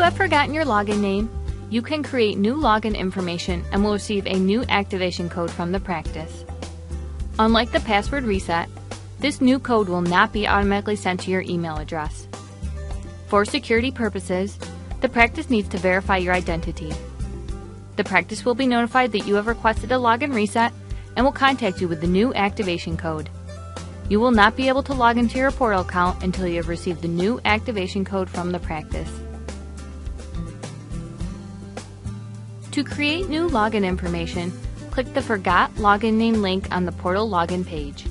have forgotten your login name, you can create new login information and will receive a new activation code from the practice. Unlike the password reset, this new code will not be automatically sent to your email address. For security purposes, the practice needs to verify your identity. The practice will be notified that you have requested a login reset and will contact you with the new activation code. You will not be able to log into your portal account until you have received the new activation code from the practice. To create new login information, click the Forgot Login Name link on the portal login page.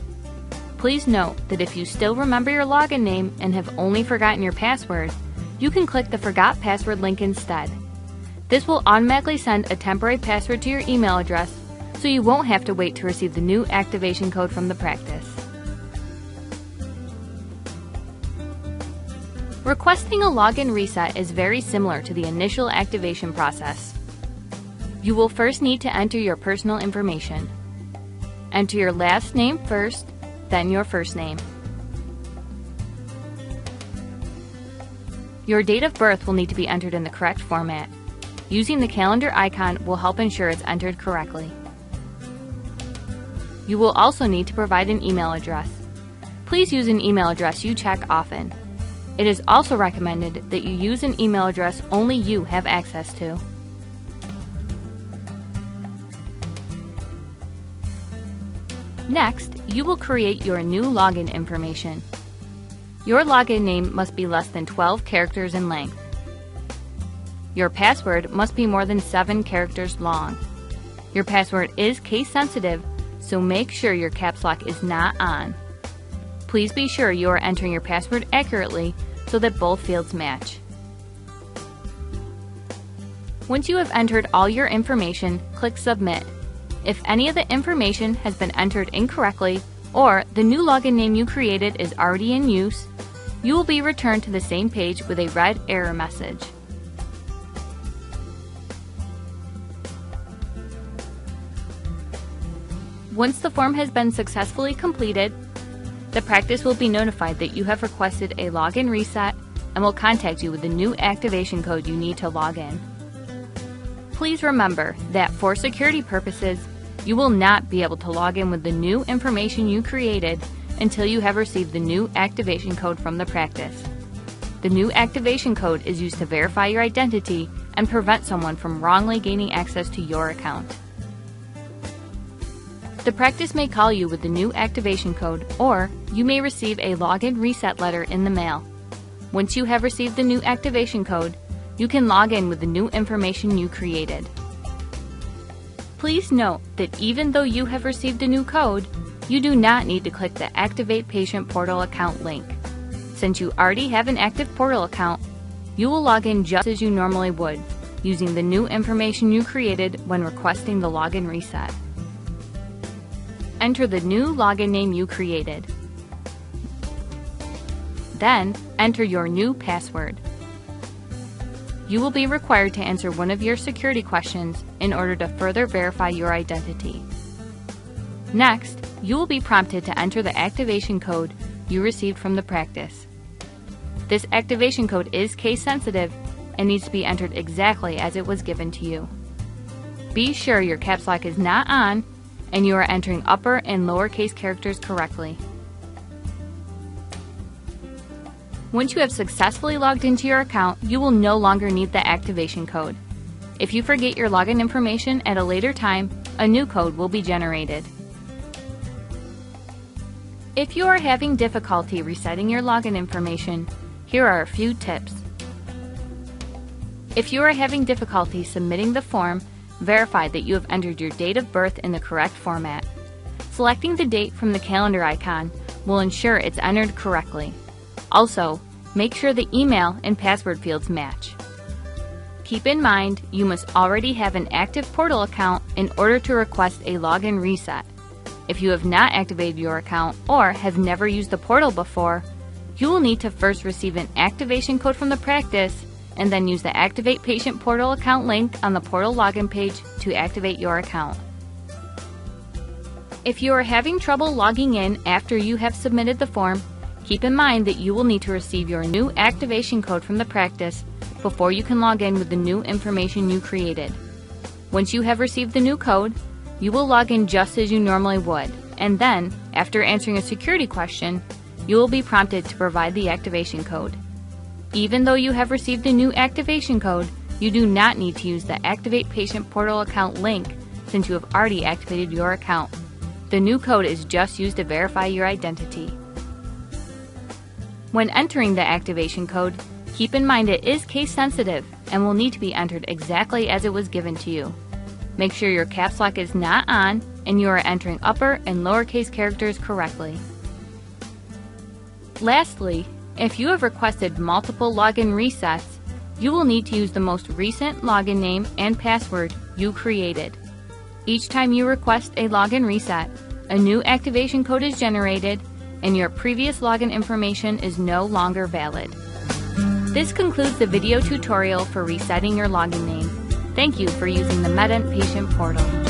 Please note that if you still remember your login name and have only forgotten your password, you can click the Forgot Password link instead. This will automatically send a temporary password to your email address, so you won't have to wait to receive the new activation code from the practice. Requesting a login reset is very similar to the initial activation process. You will first need to enter your personal information. Enter your last name first, then your first name. Your date of birth will need to be entered in the correct format. Using the calendar icon will help ensure it's entered correctly. You will also need to provide an email address. Please use an email address you check often. It is also recommended that you use an email address only you have access to. Next, you will create your new login information. Your login name must be less than 12 characters in length. Your password must be more than 7 characters long. Your password is case sensitive, so make sure your caps lock is not on. Please be sure you are entering your password accurately so that both fields match. Once you have entered all your information, click Submit. If any of the information has been entered incorrectly or the new login name you created is already in use, you will be returned to the same page with a red error message. Once the form has been successfully completed, the practice will be notified that you have requested a login reset and will contact you with the new activation code you need to log in. Please remember that for security purposes, you will not be able to log in with the new information you created until you have received the new activation code from the practice. The new activation code is used to verify your identity and prevent someone from wrongly gaining access to your account. The practice may call you with the new activation code, or you may receive a login reset letter in the mail. Once you have received the new activation code, you can log in with the new information you created. Please note that even though you have received a new code, you do not need to click the Activate Patient Portal Account link. Since you already have an active portal account, you will log in just as you normally would, using the new information you created when requesting the login reset. Enter the new login name you created. Then, enter your new password. You will be required to answer one of your security questions in order to further verify your identity. Next, you will be prompted to enter the activation code you received from the practice. This activation code is case sensitive and needs to be entered exactly as it was given to you. Be sure your caps lock is not on and you are entering upper and lowercase characters correctly. Once you have successfully logged into your account, you will no longer need the activation code. If you forget your login information at a later time, a new code will be generated. If you are having difficulty resetting your login information, here are a few tips. If you are having difficulty submitting the form, verify that you have entered your date of birth in the correct format. Selecting the date from the calendar icon will ensure it's entered correctly. Also, make sure the email and password fields match. Keep in mind, you must already have an active portal account in order to request a login reset. If you have not activated your account or have never used the portal before, you will need to first receive an activation code from the practice and then use the Activate Patient Portal Account link on the portal login page to activate your account. If you are having trouble logging in after you have submitted the form, keep in mind that you will need to receive your new activation code from the practice before you can log in with the new information you created. Once you have received the new code, you will log in just as you normally would, and then, after answering a security question, you will be prompted to provide the activation code. Even though you have received a new activation code, you do not need to use the Activate Patient Portal account link since you have already activated your account. The new code is just used to verify your identity. When entering the activation code, keep in mind it is case sensitive and will need to be entered exactly as it was given to you. Make sure your caps lock is not on and you are entering upper and lowercase characters correctly. Lastly, if you have requested multiple login resets, you will need to use the most recent login name and password you created. Each time you request a login reset, a new activation code is generated and your previous login information is no longer valid. This concludes the video tutorial for resetting your login name. Thank you for using the Medent Patient Portal.